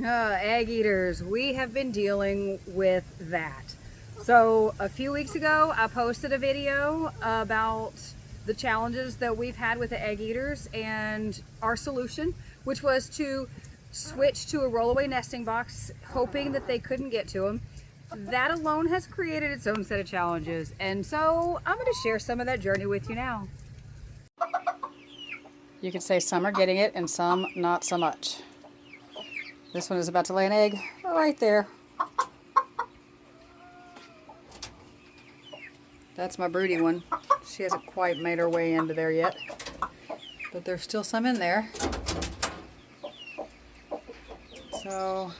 Egg eaters, we have been dealing with that. So a few weeks ago, I posted a video about the challenges that we've had with the egg eaters and our solution, which was to switch to a rollaway nesting box, hoping that they couldn't get to them. That alone has created its own set of challenges, and so I'm going to share some of that journey with you now. You could say some are getting it and some not so much. This one is about to lay an egg right there. That's my broody one. She hasn't quite made her way into there yet, but there's still some in there. So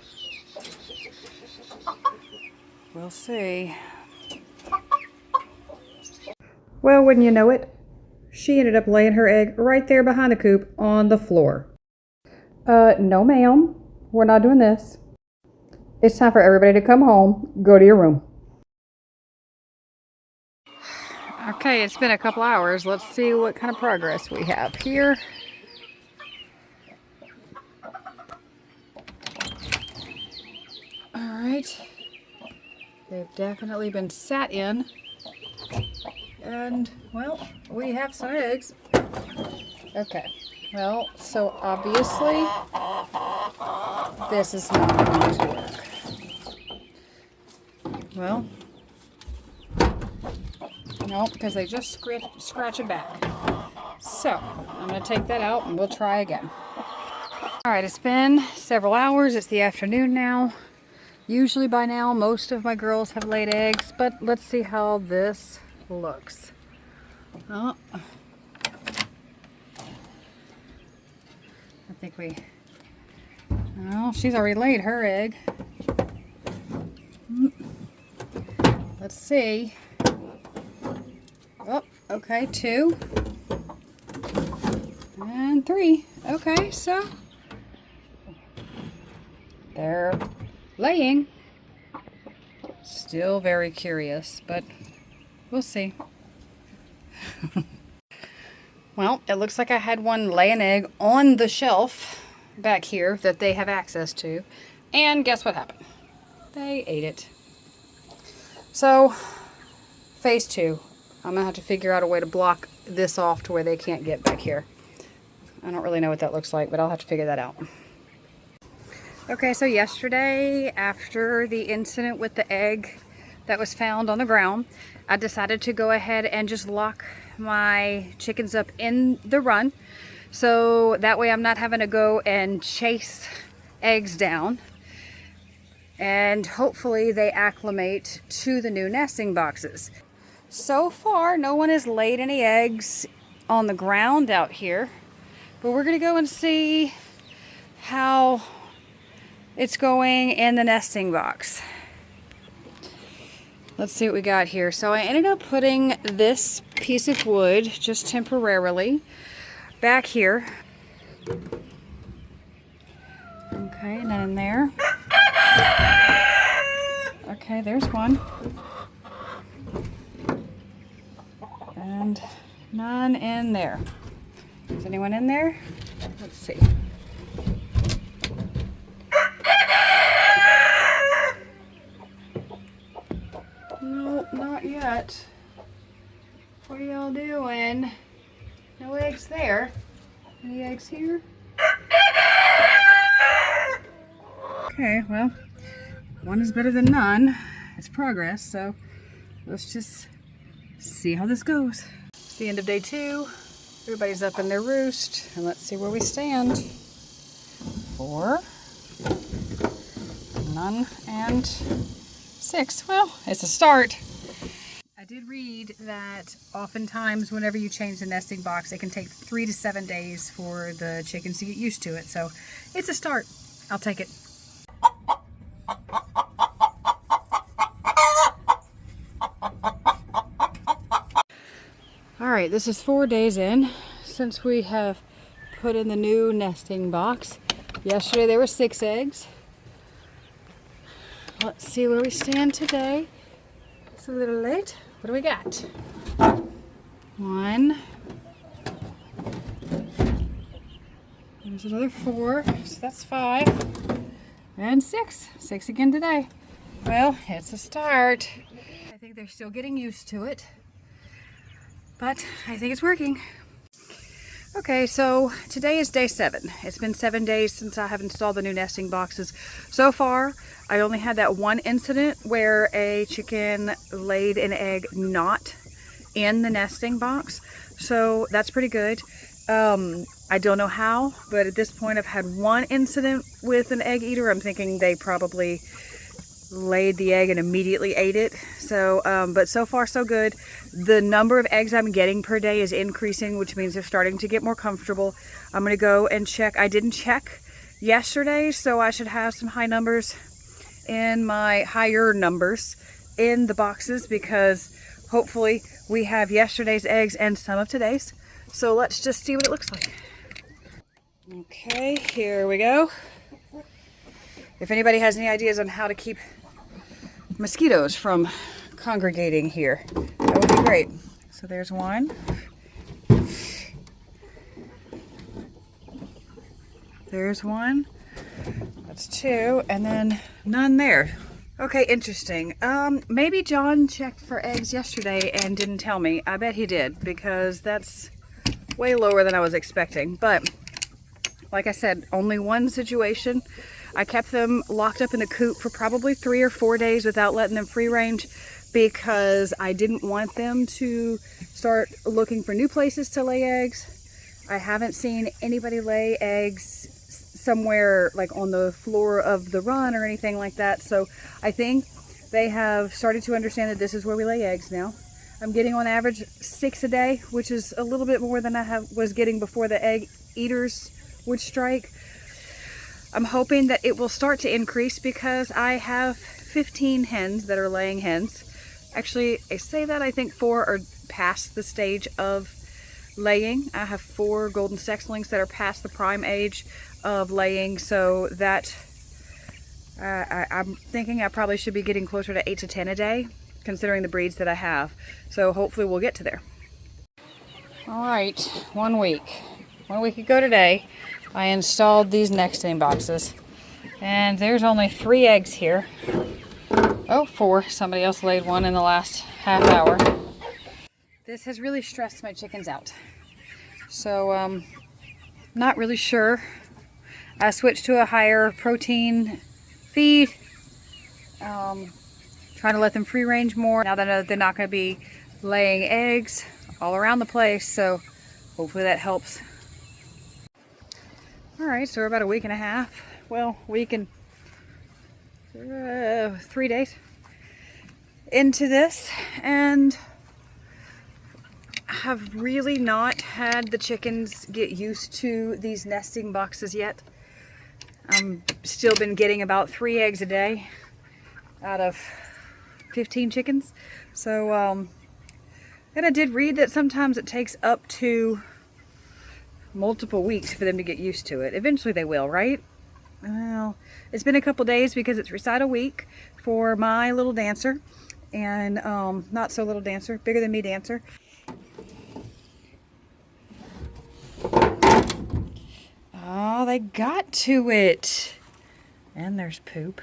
we'll see. Well, wouldn't you know it, she ended up laying her egg right there behind the coop on the floor. No ma'am, we're not doing this. It's time for everybody to come home. Go to your room. Okay, it's been a couple hours. Let's see what kind of progress we have here. All right. They've definitely been sat in. And, well, we have some eggs. Okay. Well, so obviously, this is not going to work. Well, no, because they just scratch it back. So, I'm going to take that out and we'll try again. Alright, it's been several hours. It's the afternoon now. Usually by now, most of my girls have laid eggs, but let's see how this looks. Oh. I think oh, she's already laid her egg. Let's see. Oh, okay, 2 and 3. Okay, so they're laying. Still very curious, but we'll see. Well, it looks like I had one lay an egg on the shelf back here that they have access to. And guess what happened? They ate it. So, phase 2. I'm going to have to figure out a way to block this off to where they can't get back here. I don't really know what that looks like, but I'll have to figure that out. Okay, so yesterday, after the incident with the egg that was found on the ground, I decided to go ahead and just lock my chickens up in the run. So that way I'm not having to go and chase eggs down. And hopefully they acclimate to the new nesting boxes. So far, no one has laid any eggs on the ground out here. But we're going to go and see how it's going in the nesting box. Let's see what we got here. So I ended up putting this piece of wood, just temporarily, back here. Okay, none in there. Okay, there's one. And none in there. Is anyone in there? Let's see. No, not yet. What are y'all doing? No eggs there. Any eggs here? Okay, well, one is better than none. It's progress, so let's just see how this goes. It's the end of day 2. Everybody's up in their roost, and let's see where we stand. 4, none, and 6. Well, it's a start. I did read that oftentimes whenever you change the nesting box, it can take 3 to 7 days for the chickens to get used to it. So it's a start. I'll take it. All right, this is 4 days in since we have put in the new nesting box. Yesterday there were 6 eggs. Let's see where we stand today. It's a little late. What do we got? 1, There's another 4, so that's 5. And 6. 6 again today. Well, it's a start. I think they're still getting used to it, but I think it's working. Okay, so today is day 7. It's been 7 days since I have installed the new nesting boxes. So far, I only had that one incident where a chicken laid an egg not in the nesting box. So that's pretty good. I don't know how, but at this point I've had one incident with an egg eater. I'm thinking they probably laid the egg and immediately ate it. So, but so far so good. The number of eggs I'm getting per day is increasing, which means they're starting to get more comfortable. I'm going to go and check. I didn't check yesterday, so I should have some higher numbers in the boxes, because hopefully we have yesterday's eggs and some of today's. So let's just see what it looks like. Okay, here we go. If anybody has any ideas on how to keep mosquitoes from congregating here, that would be great. So there's one. There's one. That's 2, and then none there. Okay, interesting. Maybe John checked for eggs yesterday and didn't tell me. I bet he did, because that's way lower than I was expecting. But like I said, only one situation. I kept them locked up in the coop for probably 3 or 4 days without letting them free range, because I didn't want them to start looking for new places to lay eggs. I haven't seen anybody lay eggs somewhere like on the floor of the run or anything like that. So I think they have started to understand that this is where we lay eggs now. I'm getting on average 6 a day, which is a little bit more than I was getting before the egg eaters would strike. I'm hoping that it will start to increase, because I have 15 hens that are laying hens. Actually, I say that, I think 4 are past the stage of laying. I have 4 golden sexlings that are past the prime age of laying, so that I'm thinking I probably should be getting closer to 8 to 10 a day, considering the breeds that I have. So hopefully we'll get to there. All right, 1 week. 1 week ago today, I installed these nesting boxes, and there's only 3 eggs here. Oh, 4. Somebody else laid one in the last half hour. This has really stressed my chickens out. So, not really sure. I switched to a higher protein feed. Trying to let them free range more. Now that I know they're not going to be laying eggs all around the place, so hopefully that helps. Alright, so we're about a week and a half. Well, week and 3 days into this, and have really not had the chickens get used to these nesting boxes yet. Still been getting about 3 eggs a day out of 15 chickens. So, and I did read that sometimes it takes up to multiple weeks for them to get used to it. Eventually they will, right? Well, it's been a couple days because it's recital week for my little dancer, and not so little dancer, bigger than me dancer. Oh, they got to it. And there's poop.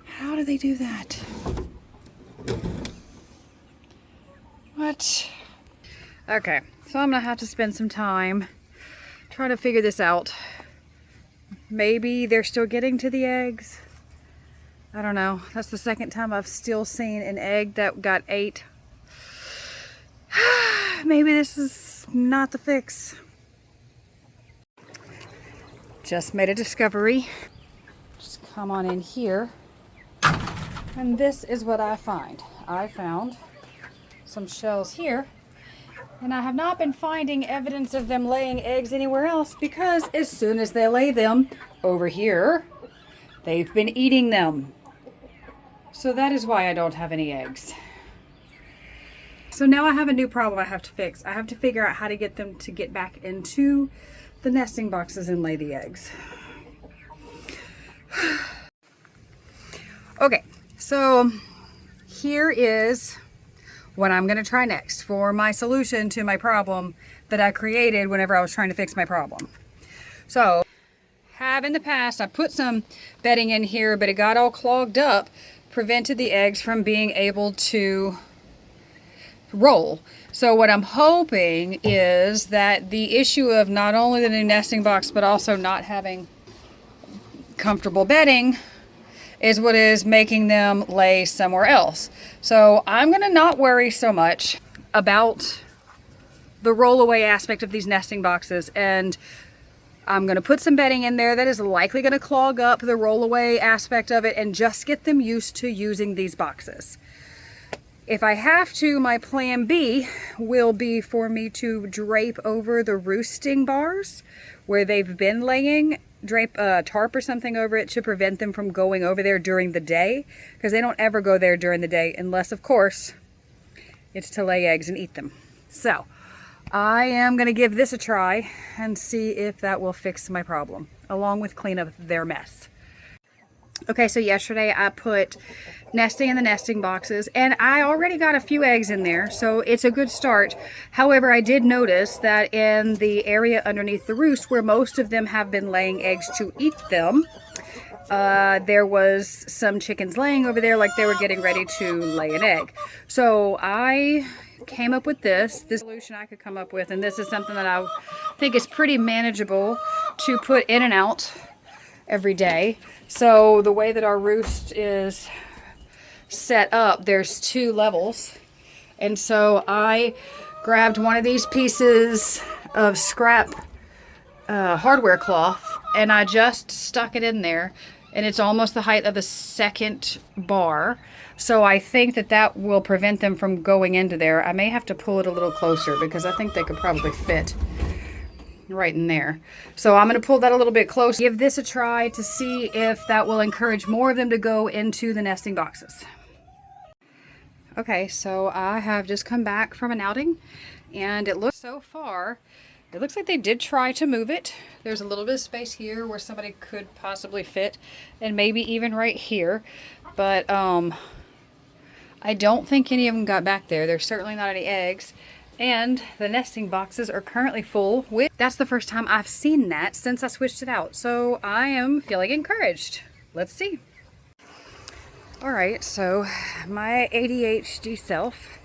How do they do that? What? Okay, so I'm gonna have to spend some time trying to figure this out. Maybe they're still getting to the eggs. I don't know. That's the second time I've still seen an egg that got ate. Maybe this is not the fix. Just made a discovery. Just come on in here. And this is what I find. I found some shells here. And I have not been finding evidence of them laying eggs anywhere else, because as soon as they lay them over here, they've been eating them. So that is why I don't have any eggs. So now I have a new problem I have to fix. I have to figure out how to get them to get back into the nesting boxes and lay the eggs. Okay, so here is what I'm going to try next for my solution to my problem that I created whenever I was trying to fix my problem. So, have in the past, I put some bedding in here, but it got all clogged up, prevented the eggs from being able to roll. So what I'm hoping is that the issue of not only the new nesting box, but also not having comfortable bedding is what is making them lay somewhere else. So I'm gonna not worry so much about the rollaway aspect of these nesting boxes, and I'm gonna put some bedding in there that is likely gonna clog up the rollaway aspect of it and just get them used to using these boxes. If I have to, my plan B will be for me to drape over the roosting bars where they've been laying, drape a tarp or something over it to prevent them from going over there during the day, because they don't ever go there during the day unless, of course, it's to lay eggs and eat them. So I am going to give this a try and see if that will fix my problem, along with clean up their mess. Okay, so yesterday I put nesting in the nesting boxes, and I already got a few eggs in there, so it's a good start. However, I did notice that in the area underneath the roost, where most of them have been laying eggs to eat them, there was some chickens laying over there like they were getting ready to lay an egg. So I came up with this solution I could come up with, and this is something that I think is pretty manageable to put in and out every day. So the way that our roost is set up, there's 2 levels, and so I grabbed one of these pieces of scrap hardware cloth, and I just stuck it in there, and it's almost the height of the second bar. So I think that that will prevent them from going into there. I may have to pull it a little closer because I think they could probably fit right in there. So I'm going to pull that a little bit closer, give this a try to see if that will encourage more of them to go into the nesting boxes. Okay, so I have just come back from an outing, and it looks so far, it looks like they did try to move it. There's a little bit of space here where somebody could possibly fit, and maybe even right here, but I don't think any of them got back there. There's certainly not any eggs. And the nesting boxes are currently full with, that's the first time I've seen that since I switched it out. So I am feeling encouraged. Let's see. All right, so my ADHD self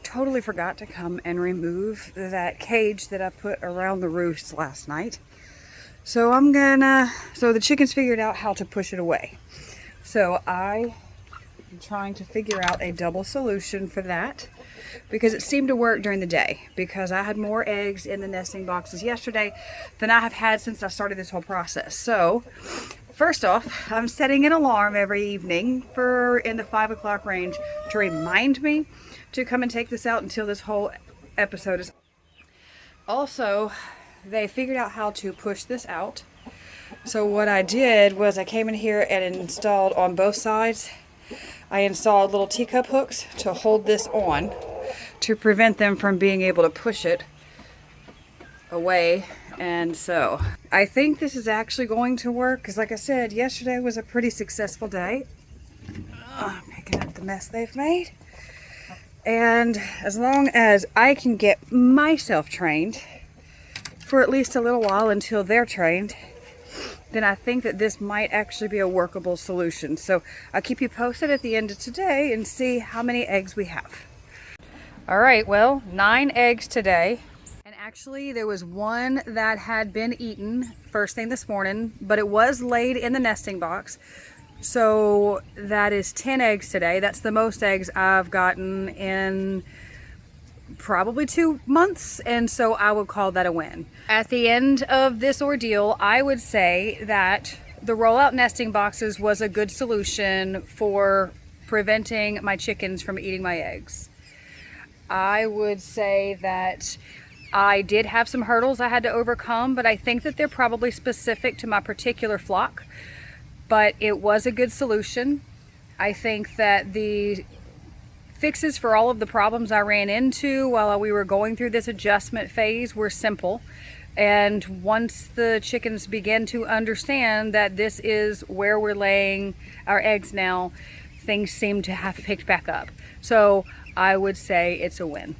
totally forgot to come and remove that cage that I put around the roost last night. So so the chickens figured out how to push it away. So I am trying to figure out a double solution for that, because it seemed to work during the day, because I had more eggs in the nesting boxes yesterday than I have had since I started this whole process. So first off, I'm setting an alarm every evening in the 5 o'clock range to remind me to come and take this out until this whole episode is. Also, they figured out how to push this out. So what I did was I came in here and installed on both sides, I installed little teacup hooks to hold this on to prevent them from being able to push it away. And so I think this is actually going to work, because like I said, yesterday was a pretty successful day. Picking up the mess they've made. And as long as I can get myself trained for at least a little while until they're trained, then I think that this might actually be a workable solution. So I'll keep you posted at the end of today and see how many eggs we have. All right, well, 9 eggs today. And actually there was one that had been eaten first thing this morning, but it was laid in the nesting box. So that is 10 eggs today. That's the most eggs I've gotten in probably 2 months, and so I would call that a win. At the end of this ordeal, I would say that the rollout nesting boxes was a good solution for preventing my chickens from eating my eggs. I would say that I did have some hurdles I had to overcome, but I think that they're probably specific to my particular flock. But it was a good solution. I think that the fixes for all of the problems I ran into while we were going through this adjustment phase were simple. And once the chickens began to understand that this is where we're laying our eggs now, things seem to have picked back up. So I would say it's a win.